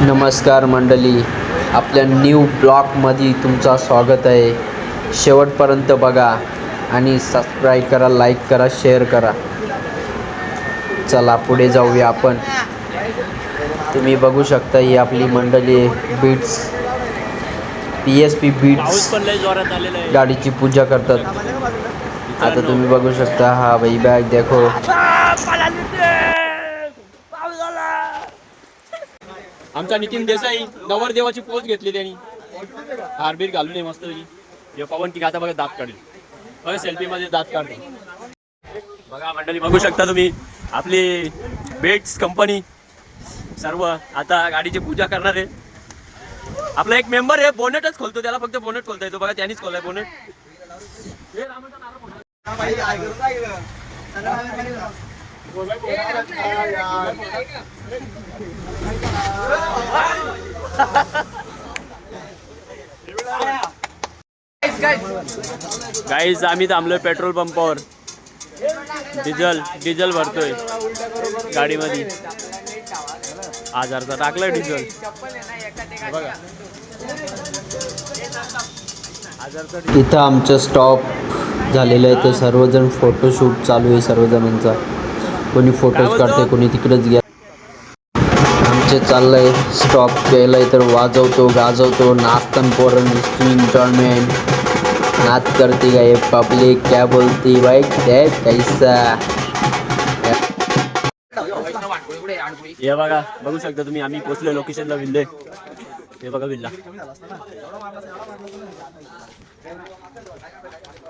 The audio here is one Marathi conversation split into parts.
नमस्कार मंडळी, आपल्या न्यू ब्लॉगमध्ये तुमचं स्वागत आहे. शेवटपर्यंत बघा आणि सबस्क्राईब करा, लाईक करा, शेअर करा. चला पुढे जाऊया आपण. तुम्ही बघू शकता ही आपली मंडळी बीट्स PSP बीट्स गाडीची पूजा करतात. आता तुम्ही बघू शकता हा भाई बॅग देखो. आमचा नितीन देसाई नवरदेवाची पोच घेतली त्यांनी हारबीर घालून नये मस्त पवन की आता बघा दात काढेल बघा सेल्फी मध्ये दात काढतो बघा मंडळी बघू शकता तुम्ही आपली बेट्स कंपनी सर्व आता गाडीची पूजा करणार आहे. आपला एक मेंबर आहे बोनेटच खोलतो त्याला फक्त बोनेट खोलता येतो बघा त्यांनीच खोललाय बोनेट. गाईज आम्ही थांबलोय पेट्रोल पंपावर डिझेल भरतोय गाडीमध्ये 1000चा टाकलाय डिझेल बघा. इथं आमचं स्टॉप झालेलं आहे तर सर्वजण फोटोशूट चालू आहे सर्वजणांचा. कोणी फोटोज काढते कोणी तिकडेच घ्या. आमचे चाललंय स्टॉप केलंय तर वाजवतो गाजवतो नाचतन पोरण एन्जॉयमेंट नाच करती का ये पब्लिक क्या बोलती भाई कैसा. हे बघा बघू शकता तुम्ही आम्ही पोहोचलो लोकेशनला विल्ले. हे बघा विल्ला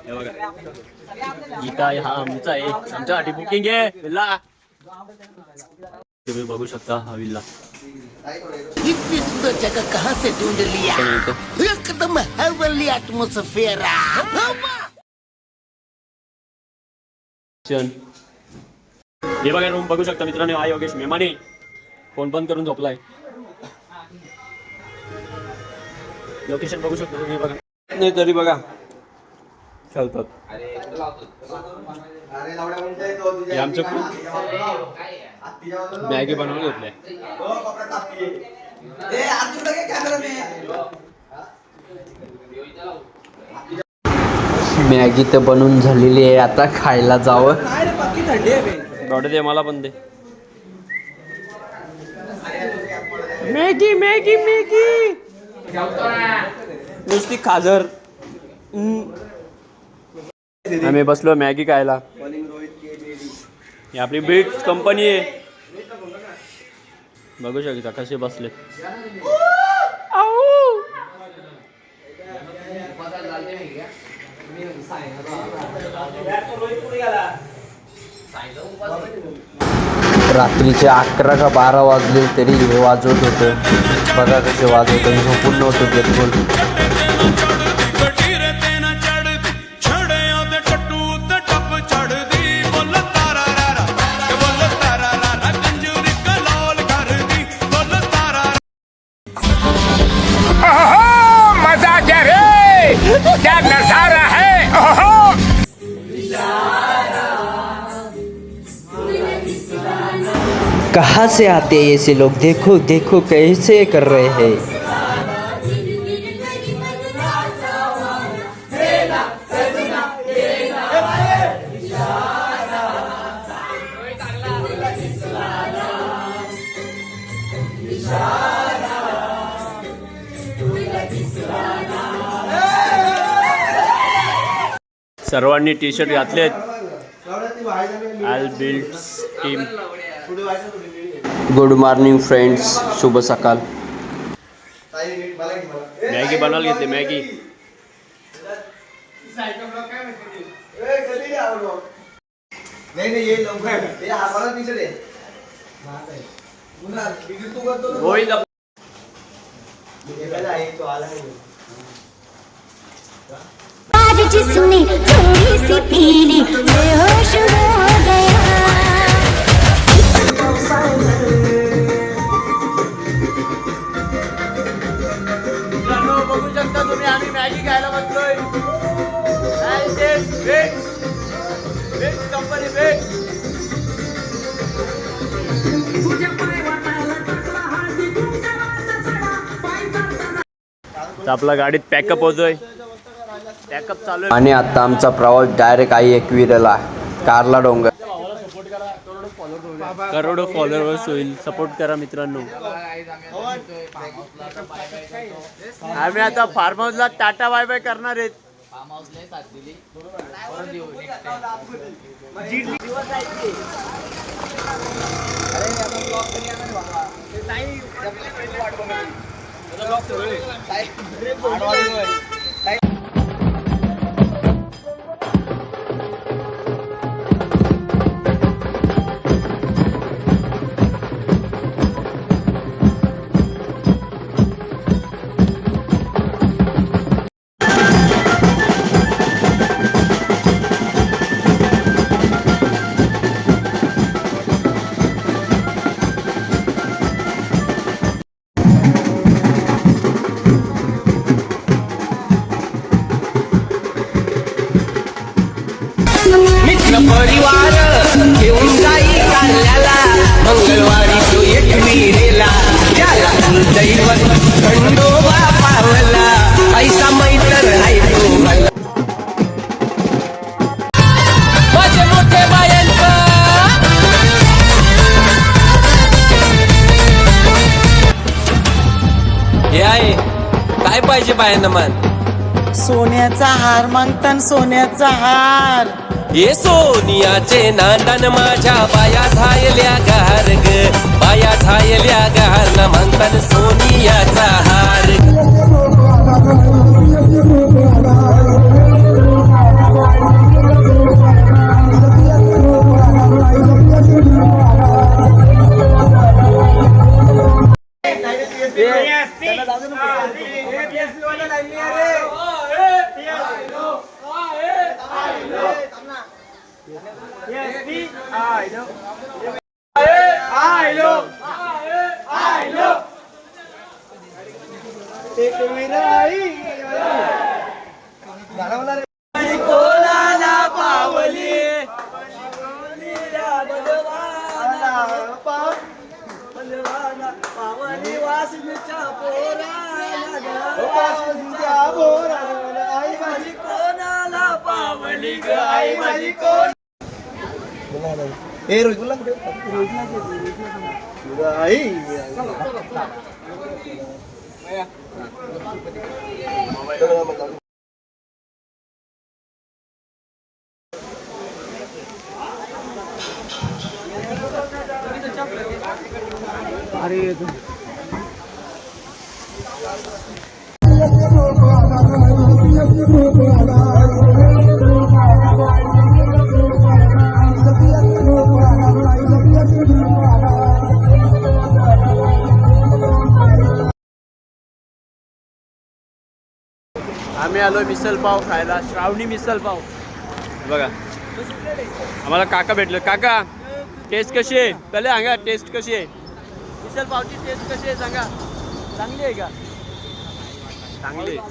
हे बघा गीता हा आमचा आहे आमच्यासाठी बुकिंग आहे विल्ला. तुम्ही बघू शकता हा विल्ला. इतनी सुंदर जगह कहाँ से ढूंढ लिया एकदम हेवनली एटमॉस्फेयर. हे बघा रूम बघू शकता मित्रांनो. हा योगेश मेमाने फोन बंद करून झोपलाय. लोकेशन बघू शकता तुम्ही बघा नाही तरी बघा चालतात. हे आमचं मॅगी बनवून घेतलंय. मॅगी तर बनवून झालेली आहे आता खायला जावं. थोडे दे मला पण दे. मॅगी मॅगी मॅगी नुसती खाजर. आम्ही बसलो मॅगी खायला. ही आपली बीट्स कंपनी आहे बघू शकता कसे बसले. रात्रीचे 11 का 12 वाजले तरी हे वाजवत होतं. बघा कसे वाजवतं. झोपून नव्हतं बिलकुल. मजा क्या रे क्या नजारा है. कहाँ से आते हैं ऐसे लोग. देखो देखो कैसे कर रहे हैं. सर्वांनी टी शर्ट घातलेत. All builds team. Good morning friends. शुभ सकाळ. मॅगी बनवायला घेतली मॅगी. आज जिसने थोड़ी सी पीली बेहोश हो गया. बघू शकता तुम्ही आम्ही मॅगी खायला बसलोय. कंपनी बेट तुझ्या पाय वाटायला तर आपला गाडीत पॅकअप होतोय, पॅकअप चालू आहे. आणि आता आमचा प्रवास डायरेक्ट आई एकविरेला कारला डोंगर. करोडो फॉलोअर्स होईल, सपोर्ट करा मित्रांनो. आम्ही आता फार्म हाऊसला टाटा बाय बाय करणार आहेत. मित्र परिवार घेऊन जाई कारल्याला, मंगळवारी तो एकविरेला, त्याला दैवत खंडोबा पावला, पैसा मैत्र आहे तो मला. माझे मोठे बायांचा हे आहे काय पाहिजे बायांना मान? सोन्याचा हार मागतान सोन्याचा हार. हे सोनियाचे नांदन माझ्या बाया झायल्या गार ग, बाया झायल्या गार ना मागतान सोनियाचा हार. आम्ही आलो मिसल पाव खायला, श्रावणी मिसल पाव. बघा आम्हाला काका भेटलं. काका टेस्ट कशी आहे पहिले सांगा, टेस्ट कशी आहे मिसल पावची टेस्ट कशी आहे सांगा. चांगली आहे का? चांगली आहे.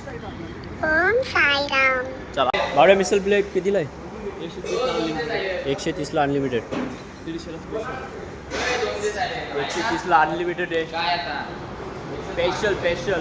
चला भावड्या मिसल प्लेट कितीला आहे? 130ला अनलिमिटेड. 130ला अनलिमिटेड आहे. Special special